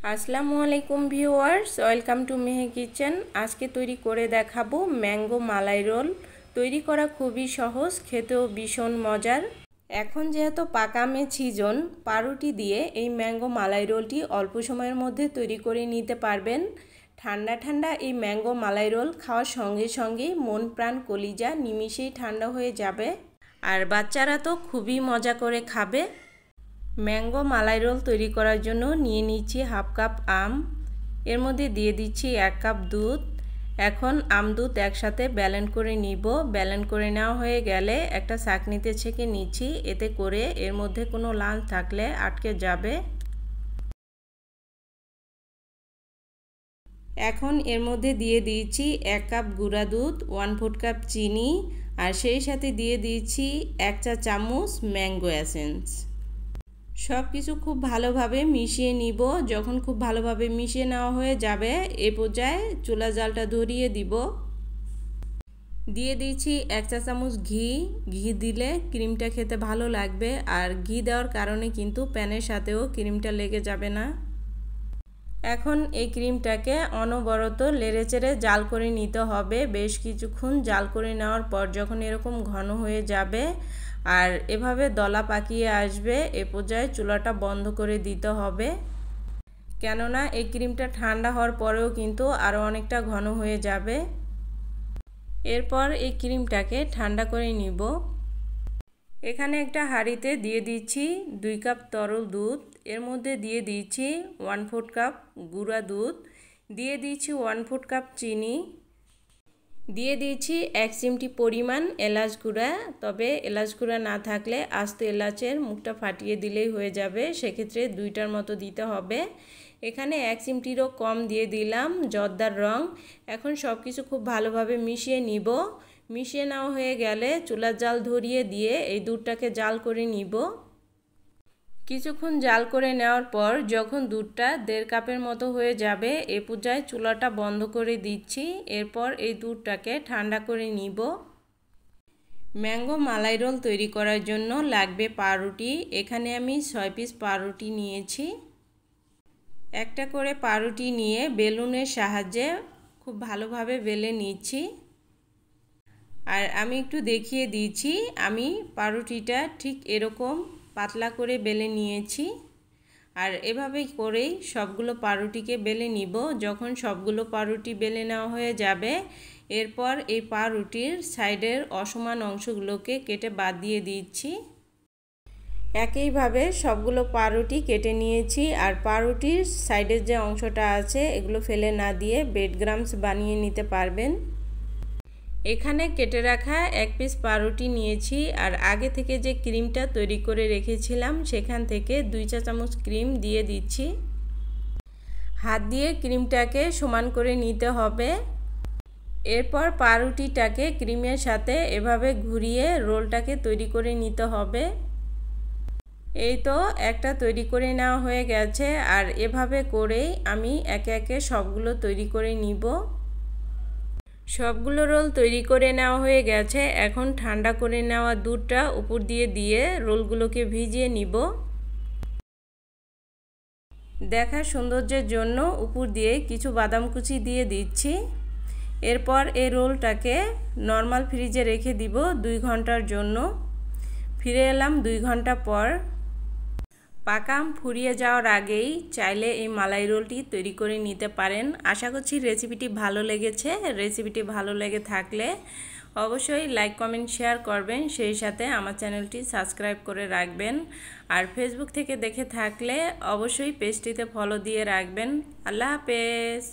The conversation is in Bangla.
আসসালামু আলাইকুম ভিউয়ার্স, ওয়েলকাম টু মেহে কিচেন। আজকে তৈরি করে দেখাবো ম্যাঙ্গো মালাই রোল। তৈরি করা খুবই সহজ, খেতেও ভীষণ মজার। এখন যেহেতু পাকা আমের সিজন, পাউরুটি দিয়ে এই ম্যাঙ্গো মালাই রোলটি অল্প সময়ের মধ্যে তৈরি করে নিতে পারবেন। ঠান্ডা ঠান্ডা এই ম্যাঙ্গো মালাই রোল খাওয়ার সঙ্গে সঙ্গেই মন প্রাণ কলিজা নিমিষেই ঠান্ডা হয়ে যাবে, আর বাচ্চারা তো খুবই মজা করে খাবে। ম্যাঙ্গো মালাই রোল তৈরি করার জন্য নিয়ে নিচ্ছি হাফ কাপ আম, এর মধ্যে দিয়ে দিচ্ছি 1 কাপ দুধ। এখন আম দুধ একসাথে ব্যালেন্ড করে নিব। ব্যালেন্ড করে নেওয়া হয়ে গেলে একটা ছাঁকনিতে ছেঁকে নিচ্ছি, এতে করে এর মধ্যে কোনো লাঞ্চ থাকলে আটকে যাবে। এখন এর মধ্যে দিয়ে দিয়েছি 1 কাপ গুঁড়া দুধ, 1/4 কাপ চিনি, আর সেই সাথে দিয়ে দিয়েছি 1 চা চামচ ম্যাঙ্গো এসেন্স। সব কিছু খুব ভালোভাবে মিশিয়ে নিব। যখন খুব ভালোভাবে মিশিয়ে নেওয়া হয়ে যাবে, এ পর্যায়ে চুলা জালটা ধরিয়ে দিব। দিয়ে দিয়েছি 1 চা চামচ ঘি। ঘি দিলে ক্রিমটা খেতে ভালো লাগবে, আর ঘি দেওয়ার কারণে কিন্তু প্যানের সাথেও ক্রিমটা লেগে যাবে না। এখন এই ক্রিমটাকে অনবরত নেড়েচেড়ে জাল করে নিতে হবে। বেশ কিছুক্ষণ জাল করে নেওয়ার পর যখন এরকম ঘন হয়ে যাবে আর এভাবে দলা পাকিয়ে আসবে, এ পর্যায়ে চুলাটা বন্ধ করে দিতে হবে। কেননা এই ক্রিমটা ঠান্ডা হওয়ার পরেও কিন্তু আরও অনেকটা ঘন হয়ে যাবে। এরপর এই ক্রিমটাকে ঠান্ডা করে নিব। এখানে একটা হাঁড়িতে দিয়ে দিচ্ছি 2 কাপ তরল দুধ। এর মধ্যে দিয়ে দিচ্ছি 1/4 কাপ গুঁড়া দুধ, দিয়ে দিচ্ছি 1/4 কাপ চিনি, দিয়ে দিয়েছি 1 চিমটি পরিমাণ এলাচ গুঁড়া। তবে এলাচ গুঁড়া না থাকলে আস্ত এলাচের মুখটা ফাটিয়ে দিলেই হয়ে যাবে, সেক্ষেত্রে 2টার মতো দিতে হবে। এখানে 1 চিমটিরও কম দিয়ে দিলাম জর্দার রং। এখন সব কিছু খুব ভালোভাবে মিশিয়ে নিব। মিশিয়ে নেওয়া হয়ে গেলে চুলার জাল ধরিয়ে দিয়ে এই দুধটাকে জাল করে নিব। কিছুক্ষণ জাল করে নেওয়ার পর যখন দুধটা 1.5 কাপের মতো হয়ে যাবে, এ পর্যায়ে চুলাটা বন্ধ করে দিচ্ছি। এরপর এই দুধটাকে ঠান্ডা করে নিব। ম্যাঙ্গো মালাই রোল তৈরি করার জন্য লাগবে পাউরুটি। এখানে আমি 6 পিস পাউরুটি নিয়েছি। একটা করে পাউরুটি নিয়ে বেলুনের সাহায্যে খুব ভালোভাবে বেলে নিচ্ছি। আর আমি একটু দেখিয়ে দিচ্ছি, আমি পাউরুটিটা ঠিক এরকম পাতলা করে বেলে নিয়েছি। আর এভাবেই করেই সবগুলো পাউরুটিকে বেলে নিব। যখন সবগুলো পাউরুটি বেলে নেওয়া হয়ে যাবে, এরপর এই পাউরুটির সাইডের অসমান অংশগুলোকে কেটে বাদ দিয়ে দিচ্ছি। একইভাবে সবগুলো পাউরুটি কেটে নিয়েছি। আর পাউরুটির সাইডের যে অংশটা আছে এগুলো ফেলে না দিয়ে ব্রেড ক্রাম্বস বানিয়ে নিতে পারবেন। এখানে কেটে রাখা 1 পিস পাউরুটি নিয়েছি, আর আগে থেকে যে ক্রিমটা তৈরি করে রেখেছিলাম সেখান থেকে 2 চা চামচ ক্রিম দিয়ে দিচ্ছি। হাত দিয়ে ক্রিমটাকে সমান করে নিতে হবে। এরপর পাউরুটিটাকে ক্রিমের সাথে এভাবে ঘুরিয়ে রোলটাকে তৈরি করে নিতে হবে। এই তো একটা তৈরি করে নেওয়া হয়ে গেছে। আর এভাবে করেই আমি একে একে সবগুলো তৈরি করে নিব। সবগুলো রোল তৈরি করে নেওয়া হয়ে গেছে। এখন ঠান্ডা করে নেওয়া দুধটা উপর দিয়ে দিয়ে রোলগুলোকে ভিজিয়ে নিব। দেখার সৌন্দর্যের জন্য উপর দিয়ে কিছু বাদাম কুচি দিয়ে দিচ্ছি। এরপর এই রোলটাকে নর্মাল ফ্রিজে রেখে দিব 2 ঘন্টার জন্য। ফিরে এলাম 2 ঘন্টা পর। পাকা আম ফুরিয়ে যাওয়ার আগেই চাইলে এই মালাই রোলটি তৈরি করে নিতে পারেন। আশা করছি রেসিপিটি ভালো লেগেছে। রেসিপিটি ভালো লেগে থাকলে অবশ্যই লাইক কমেন্ট শেয়ার করবেন, সেই সাথে আমার চ্যানেলটি সাবস্ক্রাইব করে রাখবেন। আর ফেসবুক থেকে দেখে থাকলে অবশ্যই পেজটিতে ফলো দিয়ে রাখবেন। আল্লাহ হাফেজ।